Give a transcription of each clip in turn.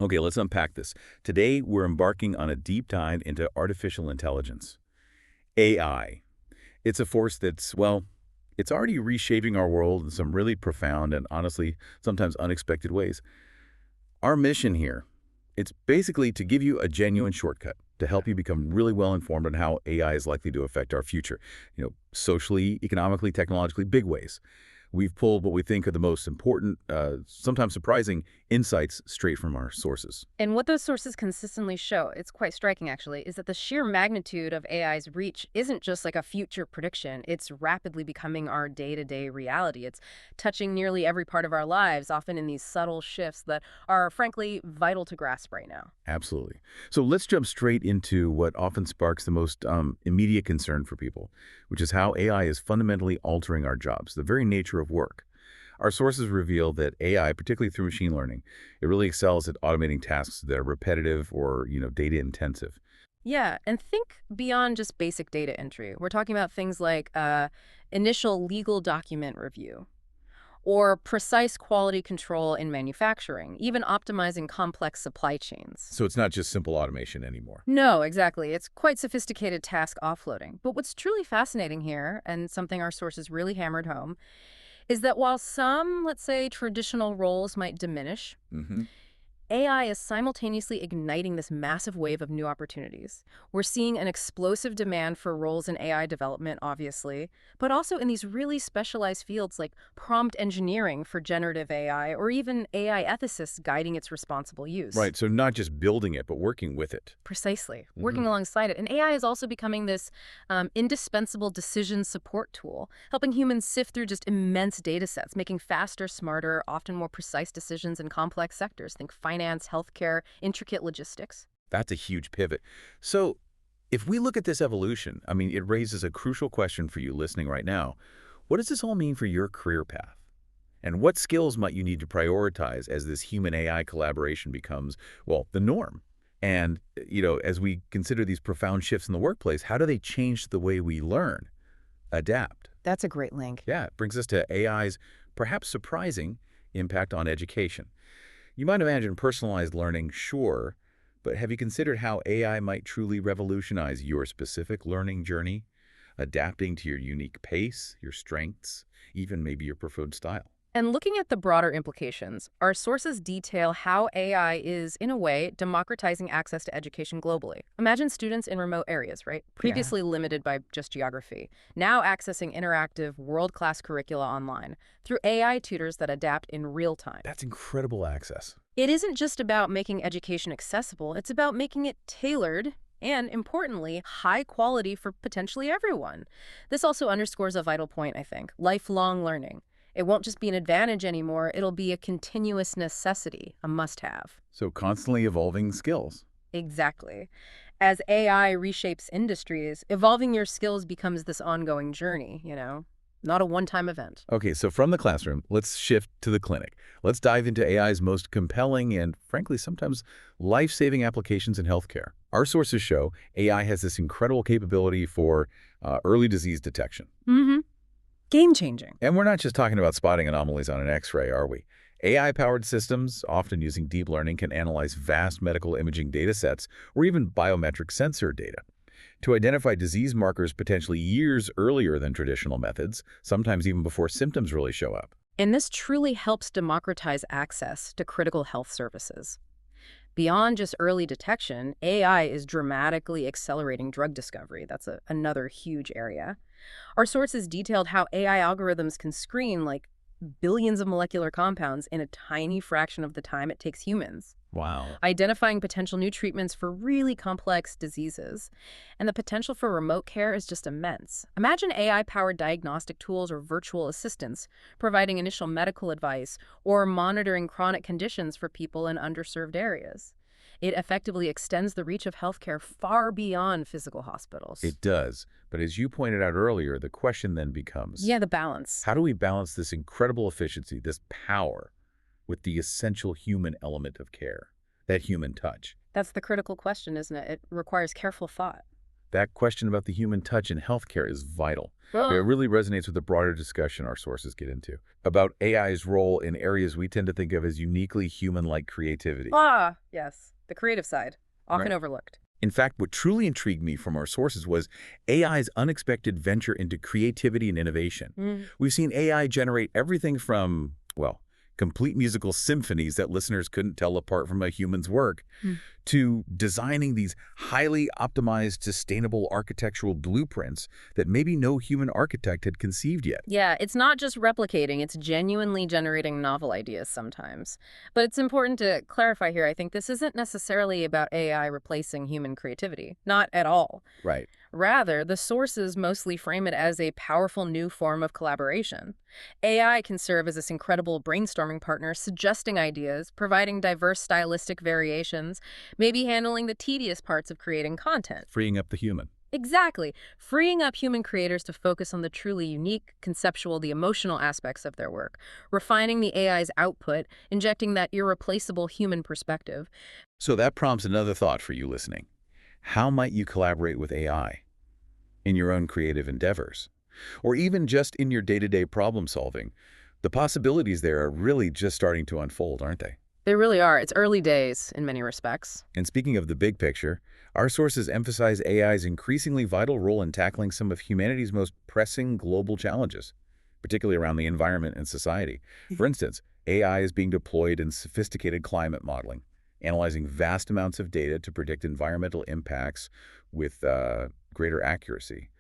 Okay, let's unpack this. Today, we're embarking on a deep dive into artificial intelligence, AI. It's a force that's, well, it's already reshaping our world in some really profound and honestly, sometimes unexpected ways. Our mission here, it's basically to give you a genuine shortcut to help you become really well informed on how AI is likely to affect our future, socially, economically, technologically, big ways. We've pulled what we think are the most important, sometimes surprising, insights straight from our sources. And what those sources consistently show, it's quite striking actually, is that the sheer magnitude of AI's reach isn't just like a future prediction. It's rapidly becoming our day-to-day reality. It's touching nearly every part of our lives, often in these subtle shifts that are frankly vital to grasp right now. Absolutely. So let's jump straight into what often sparks the most immediate concern for people, which is how AI is fundamentally altering our jobs, the very nature of work. Our sources reveal that AI, particularly through machine learning, it really excels at automating tasks that are repetitive or, data intensive. Yeah, and think beyond just basic data entry. We're talking about things like initial legal document review or precise quality control in manufacturing, even optimizing complex supply chains. So it's not just simple automation anymore. No, exactly. It's quite sophisticated task offloading. But what's truly fascinating here, and something our sources really hammered home, is that while some, let's say, traditional roles might diminish, Hmm. AI is simultaneously igniting this massive wave of new opportunities. We're seeing an explosive demand for roles in AI development, obviously, but also in these really specialized fields like prompt engineering for generative AI or even AI ethicists guiding its responsible use. Right. So not just building it, but working with it. Precisely, Hmm. working alongside it. And AI is also becoming this indispensable decision support tool, helping humans sift through just immense data sets, making faster, smarter, often more precise decisions in complex sectors. Think finance, healthcare, intricate logistics. That's a huge pivot. So if we look at this evolution, I mean, it raises a crucial question for you listening right now. What does this all mean for your career path? And what skills might you need to prioritize as this human AI collaboration becomes, well, the norm? And, as we consider these profound shifts in the workplace, how do they change the way we learn, adapt? That's a great link. Yeah, it brings us to AI's perhaps surprising impact on education. You might imagine personalized learning, sure, but have you considered how AI might truly revolutionize your specific learning journey, adapting to your unique pace, your strengths, even maybe your preferred style? And looking at the broader implications, our sources detail how AI is, in a way, democratizing access to education globally. Imagine students in remote areas, right? Yeah. Previously limited by just geography, now accessing interactive, world-class curricula online through AI tutors that adapt in real time. That's incredible access. It isn't just about making education accessible, it's about making it tailored and, importantly, high quality for potentially everyone. This also underscores a vital point, I think: lifelong learning. It won't just be an advantage anymore, it'll be a continuous necessity, a must-have. So constantly evolving skills. Exactly. As AI reshapes industries, evolving your skills becomes this ongoing journey, not a one-time event. Okay, so from the classroom, let's shift to the clinic. Let's dive into AI's most compelling and, frankly, sometimes life-saving applications in healthcare. Our sources show AI has this incredible capability for early disease detection. Mm-hmm. Game-changing. And we're not just talking about spotting anomalies on an X-ray, are we? AI-powered systems, often using deep learning, can analyze vast medical imaging data sets or even biometric sensor data to identify disease markers potentially years earlier than traditional methods, sometimes even before symptoms really show up. And this truly helps democratize access to critical health services. Beyond just early detection, AI is dramatically accelerating drug discovery. That's another huge area. Our sources detailed how AI algorithms can screen like billions of molecular compounds in a tiny fraction of the time it takes humans, Wow. identifying potential new treatments for really complex diseases. And the potential for remote care is just immense. Imagine AI-powered diagnostic tools or virtual assistants providing initial medical advice or monitoring chronic conditions for people in underserved areas. It effectively extends the reach of healthcare far beyond physical hospitals. It does. But as you pointed out earlier, the question then becomes, Yeah, the balance. how do we balance this incredible efficiency, this power, with the essential human element of care, that human touch? That's the critical question, isn't it? It requires careful thought. That question about the human touch in healthcare is vital. It Oh. really resonates with the broader discussion our sources get into about AI's role in areas we tend to think of as uniquely human-like creativity. Ah, yes. The creative side, often Right. overlooked. In fact, what truly intrigued me from our sources was AI's unexpected venture into creativity and innovation. Mm. We've seen AI generate everything from, well, complete musical symphonies that listeners couldn't tell apart from a human's work, Mm. to designing these highly optimized, sustainable architectural blueprints that maybe no human architect had conceived yet. Yeah, it's not just replicating, it's genuinely generating novel ideas sometimes. But it's important to clarify here, I think this isn't necessarily about AI replacing human creativity. Not at all. Right. Rather, the sources mostly frame it as a powerful new form of collaboration. AI can serve as this incredible brainstorming partner, suggesting ideas, providing diverse stylistic variations, maybe handling the tedious parts of creating content. Freeing up the human. Exactly. Freeing up human creators to focus on the truly unique, conceptual, the emotional aspects of their work, refining the AI's output, injecting that irreplaceable human perspective. So that prompts another thought for you listening. How might you collaborate with AI in your own creative endeavors? Or even just in your day-to-day problem solving? The possibilities there are really just starting to unfold, aren't they? They really are. It's early days in many respects. And speaking of the big picture, our sources emphasize AI's increasingly vital role in tackling some of humanity's most pressing global challenges, particularly around the environment and society. For instance, AI is being deployed in sophisticated climate modeling, analyzing vast amounts of data to predict environmental impacts with greater accuracy,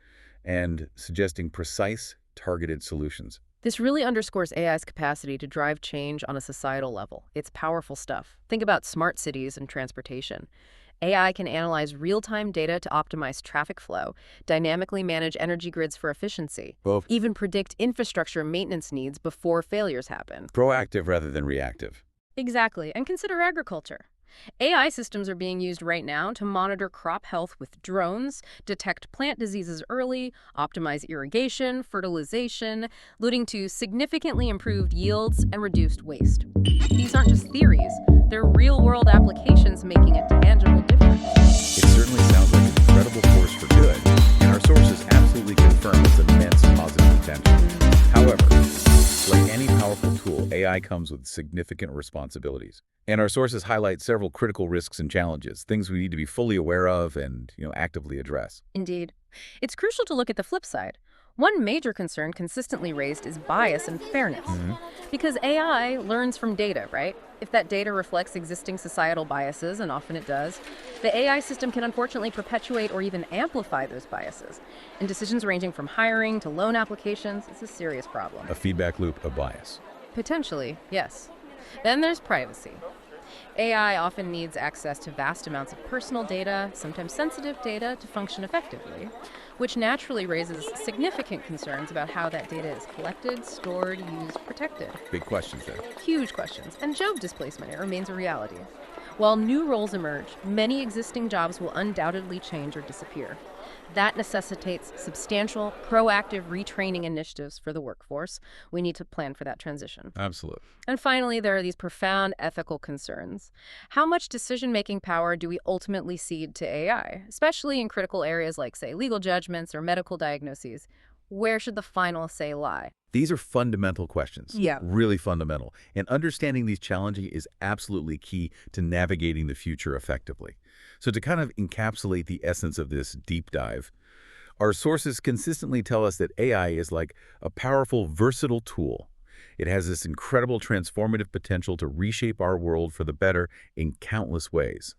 and suggesting precise, targeted solutions. This really underscores AI's capacity to drive change on a societal level. It's powerful stuff. Think about smart cities and transportation. AI can analyze real-time data to optimize traffic flow, dynamically manage energy grids for efficiency, Both even predict infrastructure maintenance needs before failures happen. proactive rather than reactive. Exactly, and consider agriculture. AI systems are being used right now to monitor crop health with drones, detect plant diseases early, optimize irrigation, fertilization, leading to significantly improved yields and reduced waste. These aren't just theories, they're real-world applications making a tangible difference. It certainly sounds like an incredible force for good, and our sources absolutely confirm its immense positive potential. However, like any powerful tool, AI comes with significant responsibilities. And our sources highlight several critical risks and challenges, things we need to be fully aware of and, actively address. Indeed. It's crucial to look at the flip side. One major concern consistently raised is bias and fairness. Because AI learns from data, right? If that data reflects existing societal biases, and often it does, the AI system can unfortunately perpetuate or even amplify those biases. And decisions ranging from hiring to loan applications, it's a serious problem. A feedback loop of bias. Potentially, yes. Then there's privacy. AI often needs access to vast amounts of personal data, sometimes sensitive data, to function effectively, which naturally raises significant concerns about how that data is collected, stored, used, protected. Big questions there. Huge questions. And job displacement, it remains a reality. While new roles emerge, many existing jobs will undoubtedly change or disappear. That necessitates substantial, proactive retraining initiatives for the workforce. We need to plan for that transition. Absolutely. And finally, there are these profound ethical concerns. How much decision-making power do we ultimately cede to AI, especially in critical areas like, say, legal judgments or medical diagnoses? Where should the final say lie? These are fundamental questions. Yeah. Really fundamental. And understanding these challenges is absolutely key to navigating the future effectively. So to kind of encapsulate the essence of this deep dive, our sources consistently tell us that AI is like a powerful, versatile tool. It has this incredible transformative potential to reshape our world for the better in countless ways.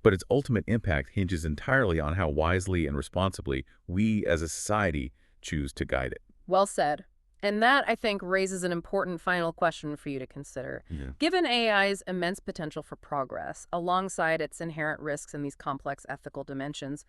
But its ultimate impact hinges entirely on how wisely and responsibly we as a society choose to guide it. Well said. And that, I think, raises an important final question for you to consider. Given AI's immense potential for progress, alongside its inherent risks in these complex ethical dimensions,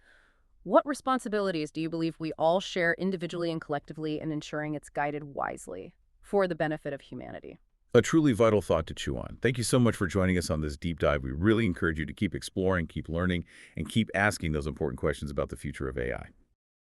what responsibilities do you believe we all share individually and collectively in ensuring it's guided wisely for the benefit of humanity? A truly vital thought to chew on. Thank you so much for joining us on this deep dive. We really encourage you to keep exploring, keep learning, and keep asking those important questions about the future of AI.